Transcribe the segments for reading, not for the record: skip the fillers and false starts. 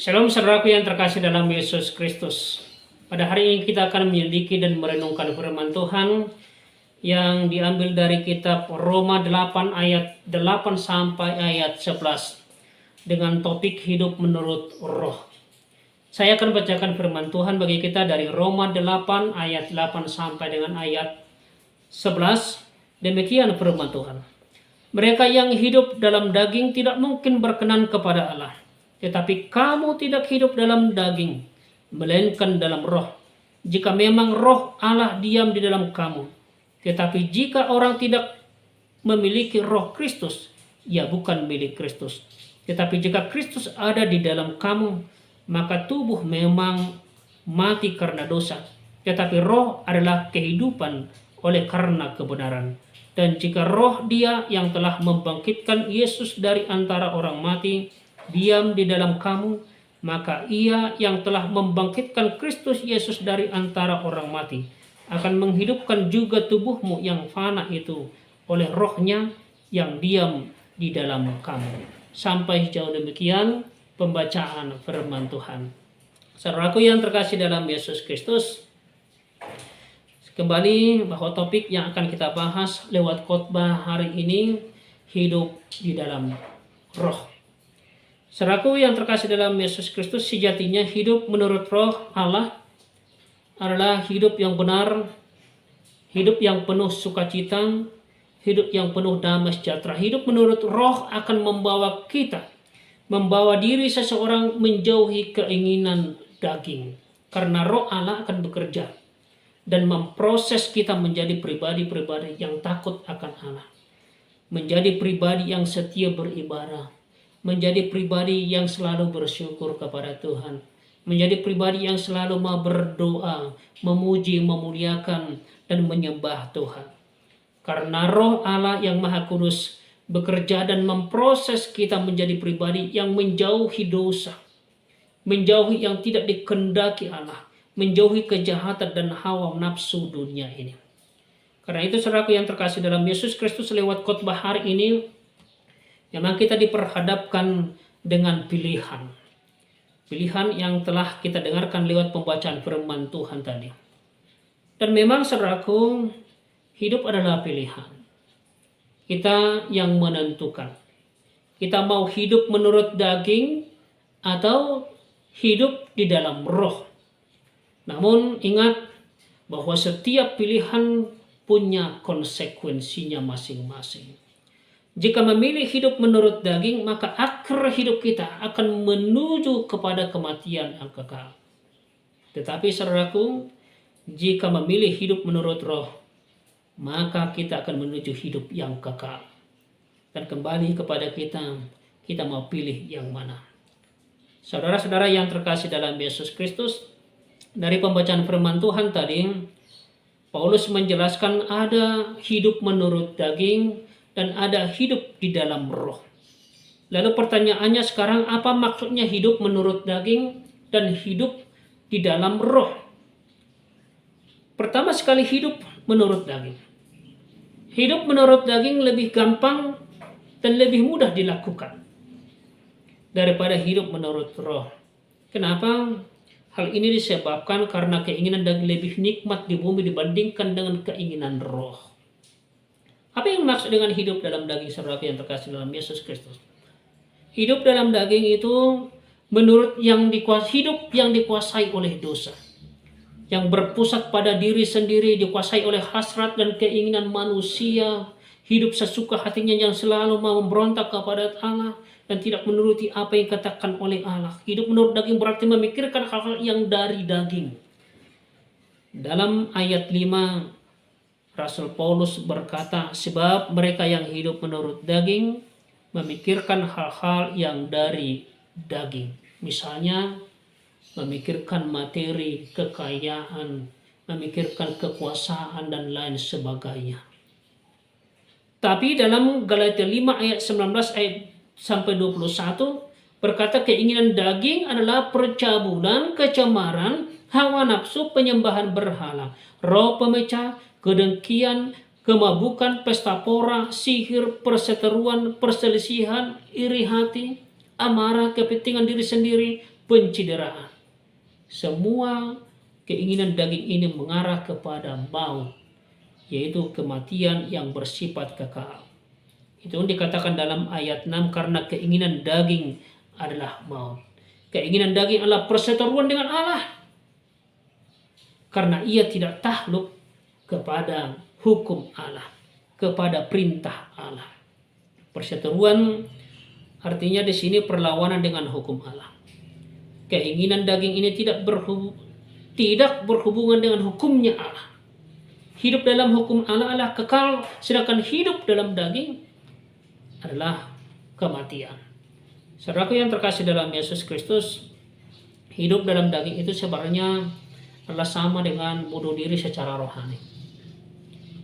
Shalom saudaraku yang terkasih dalam Yesus Kristus. Pada hari ini kita akan menyelidiki dan merenungkan firman Tuhan yang diambil dari kitab Roma 8 ayat 8 sampai ayat 11 dengan topik hidup menurut roh. Saya akan bacakan firman Tuhan bagi kita dari Roma 8 ayat 8 sampai dengan ayat 11. Demikian firman Tuhan. Mereka yang hidup dalam daging tidak mungkin berkenan kepada Allah. Tetapi kamu tidak hidup dalam daging, melainkan dalam roh. Jika memang roh Allah diam di dalam kamu. Tetapi jika orang tidak memiliki roh Kristus, ia bukan milik Kristus. Tetapi jika Kristus ada di dalam kamu, maka tubuh memang mati karena dosa. Tetapi roh adalah kehidupan oleh karena kebenaran. Dan jika roh Dia yang telah membangkitkan Yesus dari antara orang mati diam di dalam kamu, maka Ia yang telah membangkitkan Kristus Yesus dari antara orang mati akan menghidupkan juga tubuhmu yang fana itu oleh rohnya yang diam di dalam kamu. Sampai jauh demikian pembacaan firman Tuhan. Saudaraku yang terkasih dalam Yesus Kristus, kembali bahwa topik yang akan kita bahas lewat khotbah hari ini, hidup di dalam roh. Saudaraku yang terkasih dalam Yesus Kristus, sejatinya hidup menurut roh Allah adalah hidup yang benar, hidup yang penuh sukacita, hidup yang penuh damai sejahtera. Hidup menurut roh akan membawa diri seseorang menjauhi keinginan daging. Karena roh Allah akan bekerja dan memproses kita menjadi pribadi-pribadi yang takut akan Allah. Menjadi pribadi yang setia beribadah. Menjadi pribadi yang selalu bersyukur kepada Tuhan. Menjadi pribadi yang selalu mau berdoa, memuji, memuliakan, dan menyembah Tuhan. Karena roh Allah yang Maha Kudus bekerja dan memproses kita menjadi pribadi yang menjauhi dosa. Menjauhi yang tidak dikehendaki Allah. Menjauhi kejahatan dan hawa nafsu dunia ini. Karena itu saudaraku yang terkasih dalam Yesus Kristus, lewat khotbah hari ini, memang kita diperhadapkan dengan pilihan. Pilihan yang telah kita dengarkan lewat pembacaan firman Tuhan tadi. Dan memang saudaraku, hidup adalah pilihan. Kita yang menentukan. Kita mau hidup menurut daging atau hidup di dalam roh. Namun ingat bahwa setiap pilihan punya konsekuensinya masing-masing. Jika memilih hidup menurut daging, maka akhir hidup kita akan menuju kepada kematian yang kekal. Tetapi saudaraku, jika memilih hidup menurut roh, maka kita akan menuju hidup yang kekal. Dan kembali kepada kita mau pilih yang mana. Saudara-saudara yang terkasih dalam Yesus Kristus, dari pembacaan firman Tuhan tadi, Paulus menjelaskan ada hidup menurut daging, dan ada hidup di dalam roh. Lalu pertanyaannya sekarang, apa maksudnya hidup menurut daging dan hidup di dalam roh? Pertama sekali, hidup menurut daging. Hidup menurut daging lebih gampang dan lebih mudah dilakukan daripada hidup menurut roh. Kenapa? Hal ini disebabkan karena keinginan daging lebih nikmat di bumi dibandingkan dengan keinginan roh. Apa yang maksud dengan hidup dalam daging, saudara yang terkasih dalam Yesus Kristus? Hidup dalam daging itu menurut hidup yang dikuasai oleh dosa. Yang berpusat pada diri sendiri, dikuasai oleh hasrat dan keinginan manusia. Hidup sesuka hatinya yang selalu mau memberontak kepada Allah dan tidak menuruti apa yang dikatakan oleh Allah. Hidup menurut daging berarti memikirkan hal-hal yang dari daging. Dalam ayat 5, Rasul Paulus berkata, sebab mereka yang hidup menurut daging memikirkan hal-hal yang dari daging. Misalnya, memikirkan materi, kekayaan, memikirkan kekuasaan, dan lain sebagainya. Tapi dalam Galatia 5 ayat 19 ayat sampai 21 berkata, keinginan daging adalah percabulan, kecemaran, hawa nafsu, penyembahan berhala, roh pemecah, kedengkian, kemabukan, pesta pora, sihir, perseteruan, perselisihan, iri hati, amarah, kepentingan diri sendiri, pencideraan. Semua keinginan daging ini mengarah kepada maut, yaitu kematian yang bersifat kekal. Itu dikatakan dalam ayat 6, karena keinginan daging adalah maut. Keinginan daging adalah perseteruan dengan Allah, karena ia tidak takluk kepada hukum Allah, kepada perintah Allah. Perseteruan artinya di sini perlawanan dengan hukum Allah. Keinginan daging ini tidak berhubungan dengan hukumnya Allah. Hidup dalam hukum Allah adalah kekal, sedangkan hidup dalam daging adalah kematian. Saudaraku yang terkasih dalam Yesus Kristus, hidup dalam daging itu sebenarnya adalah sama dengan bunuh diri secara rohani.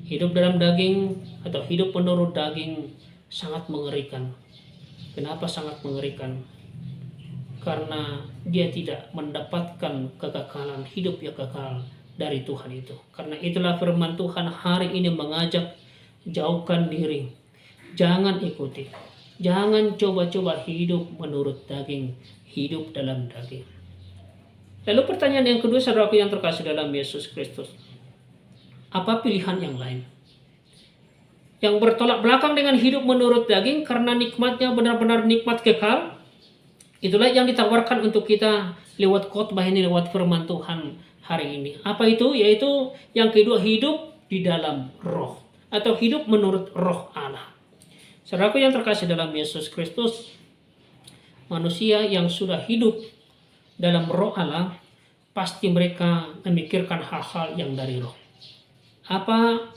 Hidup dalam daging atau hidup menurut daging sangat mengerikan. Kenapa sangat mengerikan? Karena dia tidak mendapatkan kekekalan hidup yang kekal dari Tuhan itu. Karena itulah firman Tuhan hari ini mengajak, jauhkan diri, jangan ikuti, jangan coba-coba hidup menurut daging, hidup dalam daging. Lalu pertanyaan yang kedua, saudaraku yang terkasih dalam Yesus Kristus, apa pilihan yang lain? Yang bertolak belakang dengan hidup menurut daging karena nikmatnya benar-benar nikmat kekal, itulah yang ditawarkan untuk kita lewat khotbah ini, lewat firman Tuhan hari ini. Apa itu? Yaitu yang kedua, hidup di dalam roh atau hidup menurut roh Allah. Saudaraku yang terkasih dalam Yesus Kristus, manusia yang sudah hidup dalam roh Allah, pasti mereka memikirkan hal-hal yang dari roh. Apa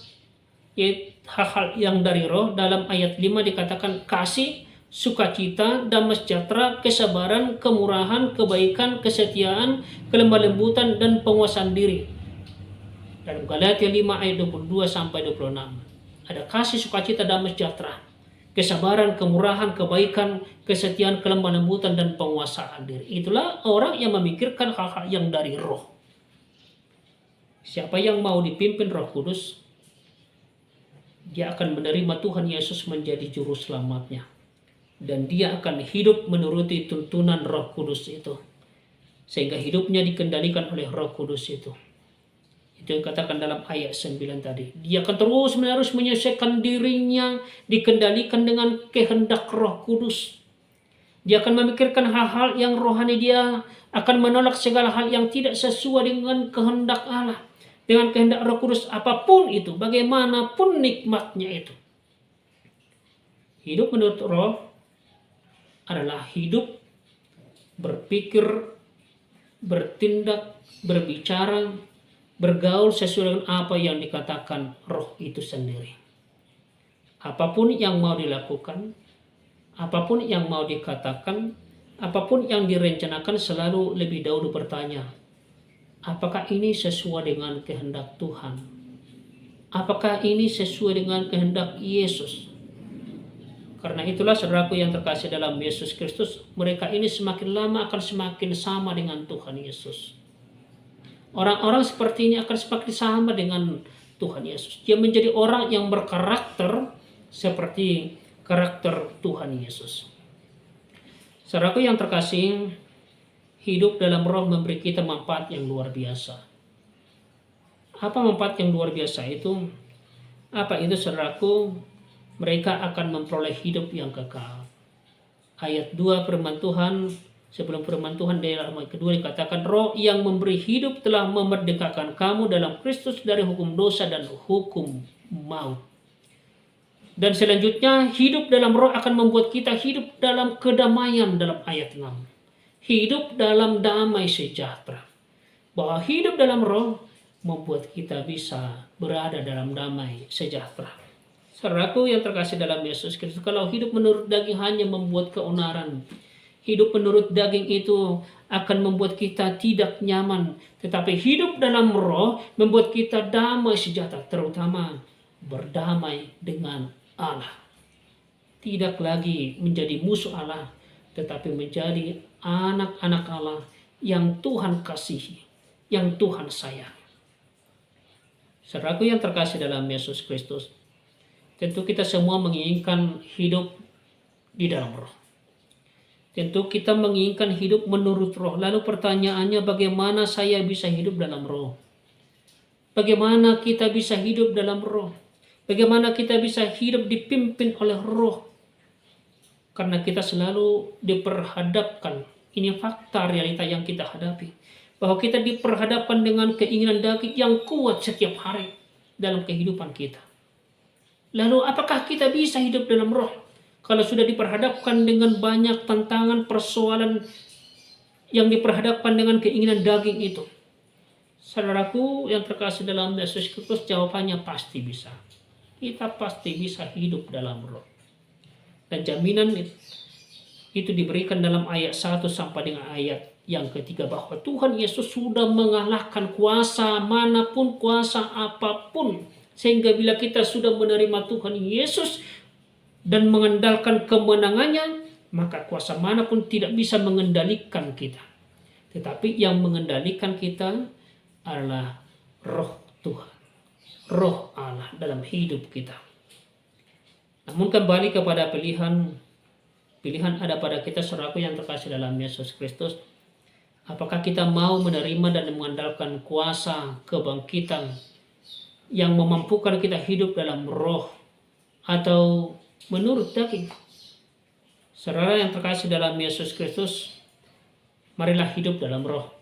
hal-hal yang dari roh? Dalam ayat 5 dikatakan kasih, sukacita, damai sejahtera, kesabaran, kemurahan, kebaikan, kesetiaan, kelemah lembutan, dan penguasaan diri. Dalam Galatia 5 ayat 22 sampai 26. Ada kasih, sukacita, damai sejahtera, kesabaran, kemurahan, kebaikan, kesetiaan, kelemah lembutan, dan penguasaan diri. Itulah orang yang memikirkan hal-hal yang dari roh. Siapa yang mau dipimpin Roh Kudus, dia akan menerima Tuhan Yesus menjadi juru selamatnya. Dan dia akan hidup menuruti tuntunan Roh Kudus itu. Sehingga hidupnya dikendalikan oleh Roh Kudus itu. Itu yang katakan dalam ayat 9 tadi. Dia akan terus menerus menyelesaikan dirinya, dikendalikan dengan kehendak Roh Kudus. Dia akan memikirkan hal-hal yang rohani, dia akan menolak segala hal yang tidak sesuai dengan kehendak Allah. Dengan kehendak Roh Kudus, apapun itu, bagaimanapun nikmatnya itu. Hidup menurut roh adalah hidup, berpikir, bertindak, berbicara, bergaul sesuai dengan apa yang dikatakan roh itu sendiri. Apapun yang mau dilakukan, apapun yang mau dikatakan, apapun yang direncanakan, selalu lebih dahulu bertanya, apakah ini sesuai dengan kehendak Tuhan? Apakah ini sesuai dengan kehendak Yesus? Karena itulah saudaraku yang terkasih dalam Yesus Kristus, mereka ini semakin lama akan semakin sama dengan Tuhan Yesus. Orang-orang seperti ini akan semakin sama dengan Tuhan Yesus. Dia menjadi orang yang berkarakter seperti karakter Tuhan Yesus. Saudaraku yang terkasih, hidup dalam roh memberi kita manfaat yang luar biasa. Apa manfaat yang luar biasa itu? Apa itu, saudaraku? Mereka akan memperoleh hidup yang kekal. Ayat 2 firman Tuhan, sebelum firman Tuhan di dalam ayat kedua dikatakan, roh yang memberi hidup telah memerdekakan kamu dalam Kristus dari hukum dosa dan hukum maut. Dan selanjutnya, hidup dalam roh akan membuat kita hidup dalam kedamaian dalam ayat 6. Hidup dalam damai sejahtera. Bahwa hidup dalam roh membuat kita bisa berada dalam damai sejahtera. Saudaraku yang terkasih dalam Yesus Kristus, kalau hidup menurut daging hanya membuat keonaran, hidup menurut daging itu akan membuat kita tidak nyaman. Tetapi hidup dalam roh membuat kita damai sejahtera, terutama berdamai dengan Allah. Tidak lagi menjadi musuh Allah, tetapi menjadi anak-anak Allah yang Tuhan kasihi, yang Tuhan sayangi. Saudaraku yang terkasih dalam Yesus Kristus, tentu kita semua menginginkan hidup di dalam roh. Tentu kita menginginkan hidup menurut roh. Lalu pertanyaannya, bagaimana saya bisa hidup dalam roh? Bagaimana kita bisa hidup dalam roh? Bagaimana kita bisa hidup dipimpin oleh roh? Karena kita selalu diperhadapkan, ini fakta realita yang kita hadapi, bahwa kita diperhadapkan dengan keinginan daging yang kuat setiap hari dalam kehidupan kita. Lalu apakah kita bisa hidup dalam roh kalau sudah diperhadapkan dengan banyak tantangan, persoalan yang diperhadapkan dengan keinginan daging itu? Saudaraku yang terkasih dalam Yesus Kristus, jawabannya pasti bisa. Kita pasti bisa hidup dalam roh. Dan jaminan itu diberikan dalam ayat 1 sampai dengan ayat yang ketiga, bahwa Tuhan Yesus sudah mengalahkan kuasa manapun, kuasa apapun. Sehingga bila kita sudah menerima Tuhan Yesus dan mengandalkan kemenangannya, maka kuasa manapun tidak bisa mengendalikan kita. Tetapi yang mengendalikan kita adalah roh Tuhan, roh Allah dalam hidup kita. Namun kembali kepada pilihan ada pada kita, saudaraku yang terkasih dalam Yesus Kristus. Apakah kita mau menerima dan mengandalkan kuasa kebangkitan yang memampukan kita hidup dalam roh, atau menurut daging? Saudara yang terkasih dalam Yesus Kristus, marilah hidup dalam roh,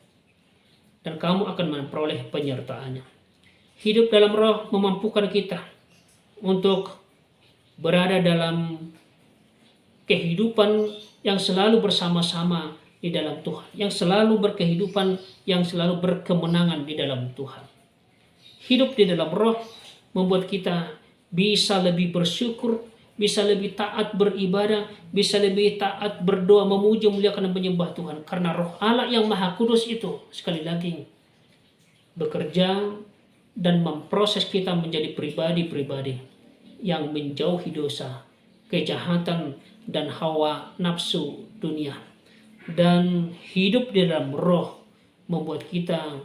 dan kamu akan memperoleh penyertaannya. Hidup dalam roh memampukan kita untuk berada dalam kehidupan yang selalu bersama-sama di dalam Tuhan, yang selalu berkehidupan, yang selalu berkemenangan di dalam Tuhan. Hidup di dalam roh membuat kita bisa lebih bersyukur, bisa lebih taat beribadah, bisa lebih taat berdoa, memuji, memuliakan dan menyembah Tuhan. Karena roh Allah yang Maha Kudus itu sekali lagi bekerja dan memproses kita menjadi pribadi-pribadi yang menjauhi dosa, kejahatan, dan hawa nafsu dunia. Dan hidup di dalam roh membuat kita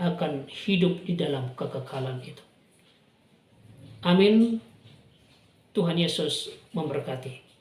akan hidup di dalam kekekalan itu. Amin. Tuhan Yesus memberkati.